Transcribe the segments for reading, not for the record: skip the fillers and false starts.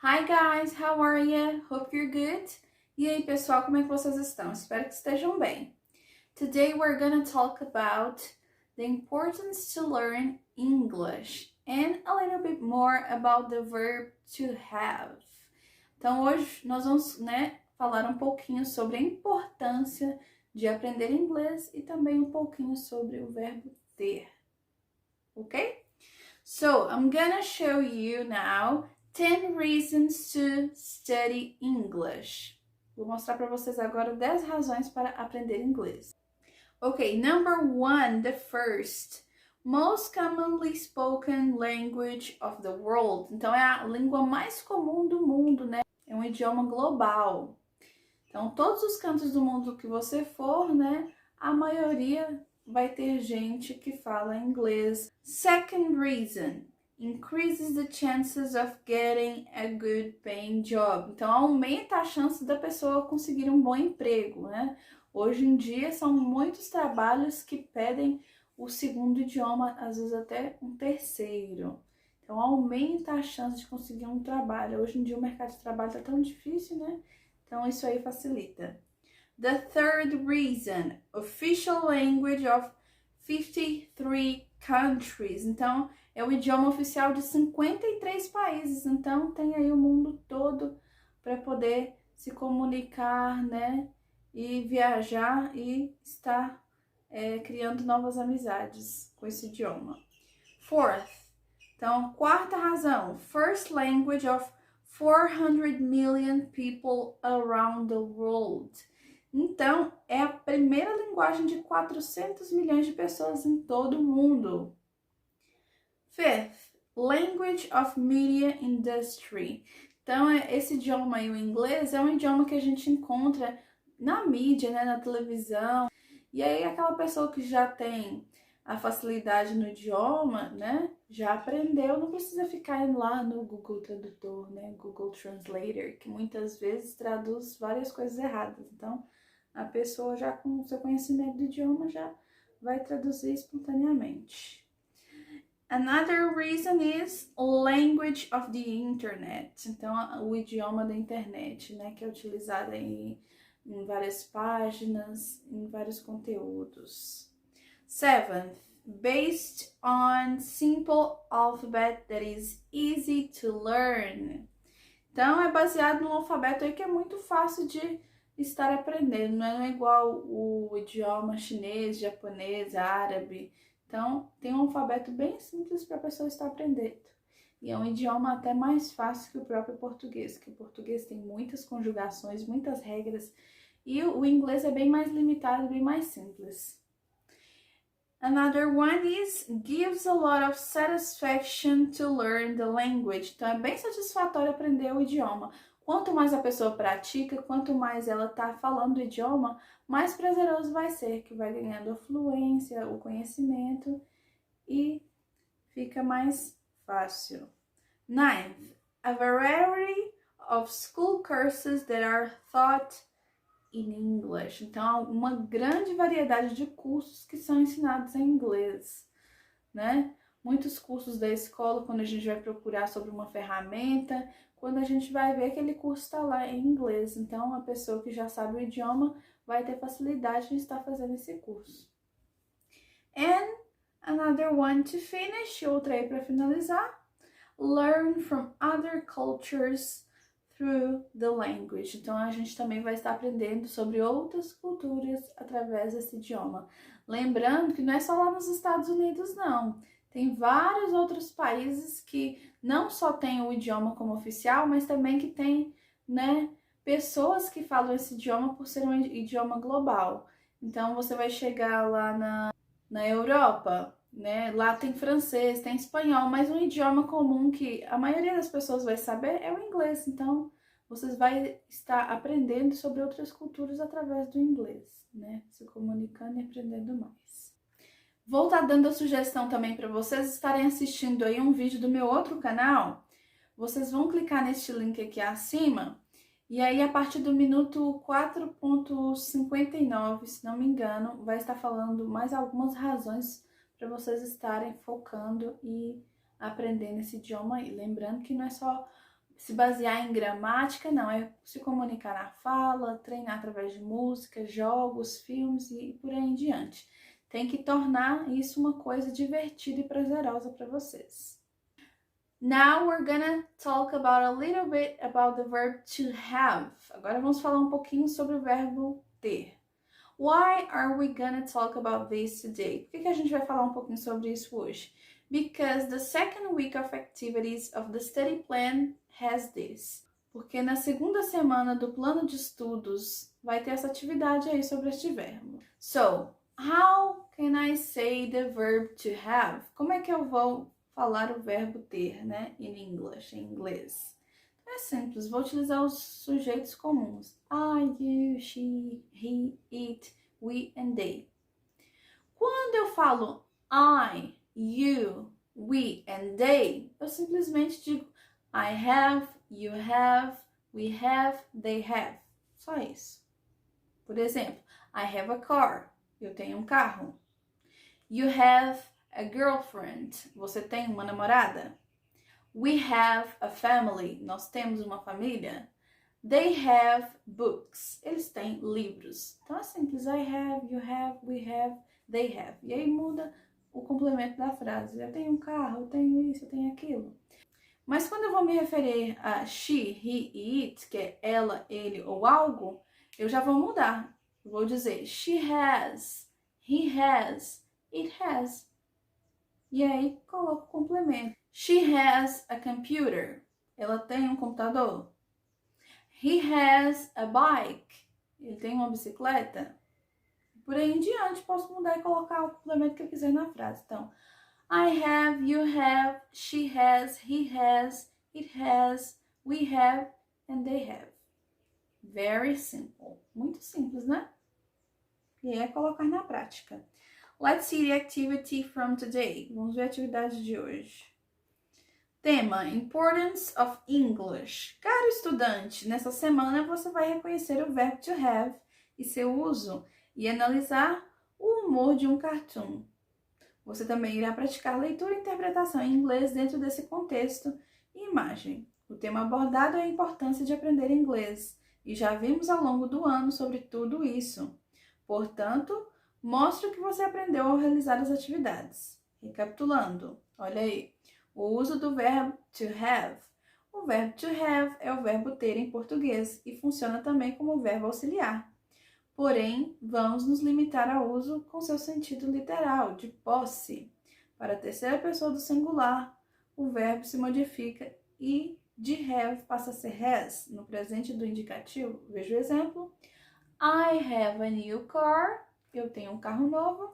Hi guys, how are you? Hope you're good. E aí pessoal, como é que vocês estão? Espero que estejam bem. Today we're gonna talk about the importance to learn English and a little bit more about the verb to have. Então hoje nós vamos, falar um pouquinho sobre a importância de aprender inglês e também um pouquinho sobre o verbo ter. Okay? So I'm gonna show you now 10 reasons to study English. Vou mostrar para vocês agora 10 razões para aprender inglês. Okay, number 1, the first. Most commonly spoken language of the world. Então, é a língua mais comum do mundo, né? É um idioma global. Então, todos os cantos do mundo que você for, né? A maioria vai ter gente que fala inglês. Second reason. Increases the chances of getting a good paying job. Então, aumenta a chance da pessoa conseguir um bom emprego, né? Hoje em dia, são muitos trabalhos que pedem o segundo idioma, às vezes até um terceiro. Então, aumenta a chance de conseguir um trabalho. Hoje em dia, o mercado de trabalho está tão difícil, né? Então, isso aí facilita. The third reason, official language of 53 countries. Então, é o idioma oficial de 53 países. Então, tem aí o mundo todo para poder se comunicar, né? E viajar e estar criando novas amizades com esse idioma. Fourth, então, quarta razão, first language of 400 million people around the world. Então, é a primeira linguagem de 400 milhões de pessoas em todo o mundo. Fifth, language of media industry. Então, esse idioma aí, o inglês, é um idioma que a gente encontra na mídia, né, na televisão. E aí, aquela pessoa que já tem a facilidade no idioma, né, já aprendeu, não precisa ficar lá no Google Tradutor, né, Google Translator, que muitas vezes traduz várias coisas erradas. Então, a pessoa já com o seu conhecimento do idioma já vai traduzir espontaneamente. Another reason is language of the internet. Então, o idioma da internet, né, que é utilizado aí em várias páginas, em vários conteúdos. Seventh, based on simple alphabet that is easy to learn. Então, é baseado num alfabeto aí que é muito fácil de estar aprendendo, não é igual o idioma chinês, japonês, árabe. Então, tem um alfabeto bem simples para a pessoa estar aprendendo. E é um idioma até mais fácil que o próprio português, que o português tem muitas conjugações, muitas regras, e o inglês é bem mais limitado, bem mais simples. Another one is gives a lot of satisfaction to learn the language. Então, é bem satisfatório aprender o idioma. Quanto mais a pessoa pratica, quanto mais ela está falando o idioma, mais prazeroso vai ser, que vai ganhando a fluência, o conhecimento e fica mais fácil. Ninth, a variety of school courses that are taught in English. Então, uma grande variedade de cursos que são ensinados em inglês, né? Muitos cursos da escola, quando a gente vai procurar sobre uma ferramenta, quando a gente vai ver aquele curso está lá em inglês. Então, a pessoa que já sabe o idioma vai ter facilidade em estar fazendo esse curso. And another one to finish, outra aí para finalizar, learn from other cultures through the language. Então, a gente também vai estar aprendendo sobre outras culturas através desse idioma. Lembrando que não é só lá nos Estados Unidos, não. Tem vários outros países que não só têm o idioma como oficial, mas também que tem, né, pessoas que falam esse idioma por ser um idioma global. Então, você vai chegar lá na Europa, né? Lá tem francês, tem espanhol, mas um idioma comum que a maioria das pessoas vai saber é o inglês. Então, vocês vão estar aprendendo sobre outras culturas através do inglês, né? Se comunicando e aprendendo mais. Vou estar dando a sugestão também para vocês estarem assistindo aí um vídeo do meu outro canal. Vocês vão clicar neste link aqui acima e aí a partir do minuto 4.59, se não me engano, vai estar falando mais algumas razões para vocês estarem focando e aprendendo esse idioma aí. Lembrando que não é só se basear em gramática, não, é se comunicar na fala, treinar através de música, jogos, filmes e por aí em diante. Tem que tornar isso uma coisa divertida e prazerosa para vocês. Now we're gonna talk about a little bit about the verb to have. Agora vamos falar um pouquinho sobre o verbo ter. Why are we gonna talk about this today? Por que a gente vai falar um pouquinho sobre isso hoje? Because the second week of activities of the study plan has this. Porque na segunda semana do plano de estudos vai ter essa atividade aí sobre este verbo. So, how can I say the verb to have? Como é que eu vou falar o verbo ter, né? In English, em inglês. É simples, vou utilizar os sujeitos comuns. I, you, she, he, it, we and they. Quando eu falo I, you, we and they, eu simplesmente digo I have, you have, we have, they have. Só isso. Por exemplo, I have a car. Eu tenho um carro. You have a girlfriend. Você tem uma namorada. We have a family. Nós temos uma família. They have books. Eles têm livros. Então é simples. I have, you have, we have, they have. E aí muda o complemento da frase. Eu tenho um carro, eu tenho isso, eu tenho aquilo. Mas quando eu vou me referir a she, he e it, que é ela, ele ou algo, eu já vou mudar. Vou dizer she has, he has, it has. E aí coloco o complemento. She has a computer. Ela tem um computador. He has a bike. Ele tem uma bicicleta. Por aí em diante, posso mudar e colocar o complemento que eu quiser na frase. Então, I have, you have, she has, he has, it has, we have, and they have. Very simple. Muito simples, né? E aí é colocar na prática. Let's see the activity from today. Vamos ver a atividade de hoje. Tema: Importance of English. Caro estudante, nessa semana você vai reconhecer o verbo to have e seu uso e analisar o humor de um cartoon. Você também irá praticar leitura e interpretação em inglês dentro desse contexto e imagem. O tema abordado é a importância de aprender inglês e já vimos ao longo do ano sobre tudo isso. Portanto, mostre o que você aprendeu ao realizar as atividades. Recapitulando, olha aí. O uso do verbo to have. O verbo to have é o verbo ter em português e funciona também como verbo auxiliar. Porém, vamos nos limitar ao uso com seu sentido literal, de posse. Para a terceira pessoa do singular, o verbo se modifica e de have passa a ser has. No presente do indicativo, veja o exemplo. I have a new car. Eu tenho um carro novo.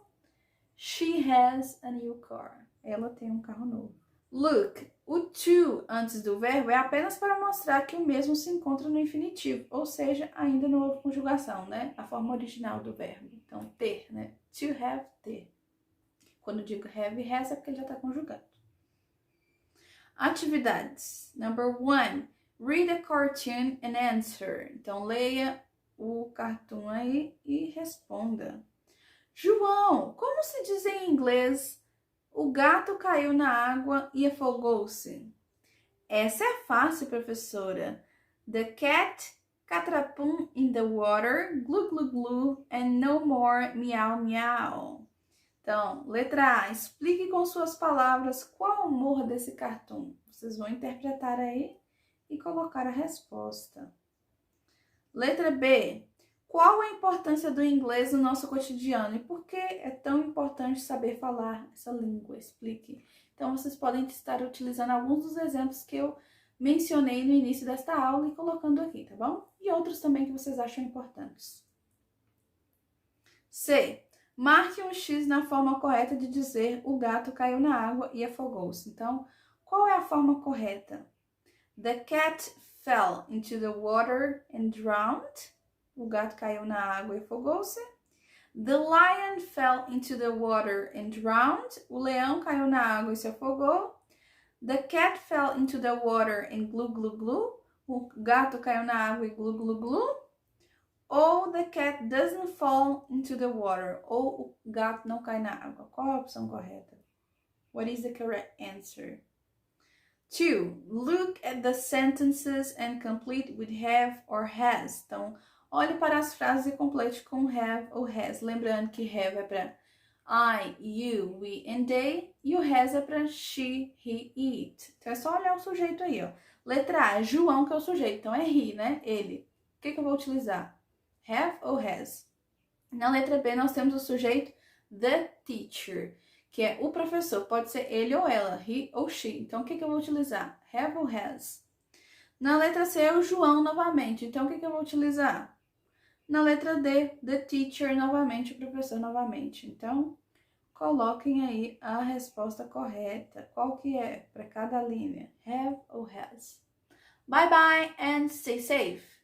She has a new car. Ela tem um carro novo. Look, o to antes do verbo é apenas para mostrar que o mesmo se encontra no infinitivo, ou seja, ainda não houve conjugação, né? A forma original do verbo. Então, ter, né? To have, ter. Quando digo have e has é porque ele já está conjugado. Atividades. Number 1. Read a cartoon and answer. Então, leia o cartoon aí e responda. João, como se diz em inglês? O gato caiu na água e afogou-se. Essa é fácil, professora. The cat catrapum in the water, glu glu glu, and no more meow meow. Então, letra A, explique com suas palavras qual o humor desse cartoon. Vocês vão interpretar aí e colocar a resposta. Letra B, qual a importância do inglês no nosso cotidiano e por que é tão importante saber falar essa língua? Explique. Então, vocês podem estar utilizando alguns dos exemplos que eu mencionei no início desta aula e colocando aqui, tá bom? E outros também que vocês acham importantes. C. Marque um X na forma correta de dizer o gato caiu na água e afogou-se. Então, qual é a forma correta? The cat fell into the water and drowned. O gato caiu na água e afogou-se. The lion fell into the water and drowned. O leão caiu na água e se afogou. The cat fell into the water and glu glu glu. O gato caiu na água e glu glu glu. Ou the cat doesn't fall into the water. Ou o gato não cai na água. Qual é a opção correta? What is the correct answer? 2. Look at the sentences and complete with have or has. Então, olhe para as frases e complete com have ou has. Lembrando que have é para I, you, we and they. E o has é para she, he, it. Então, é só olhar o sujeito aí, ó. Letra A, João, que é o sujeito. Então, é he, né? Ele. O que eu vou utilizar? Have ou has? Na letra B, nós temos o sujeito the teacher, que é o professor. Pode ser ele ou ela, he ou she. Então, o que eu vou utilizar? Have ou has? Na letra C, é o João novamente. Então, o que eu vou utilizar? Na letra D, the teacher novamente, o professor novamente. Então, coloquem aí a resposta correta. Qual que é para cada linha? Have ou has? Bye bye and stay safe!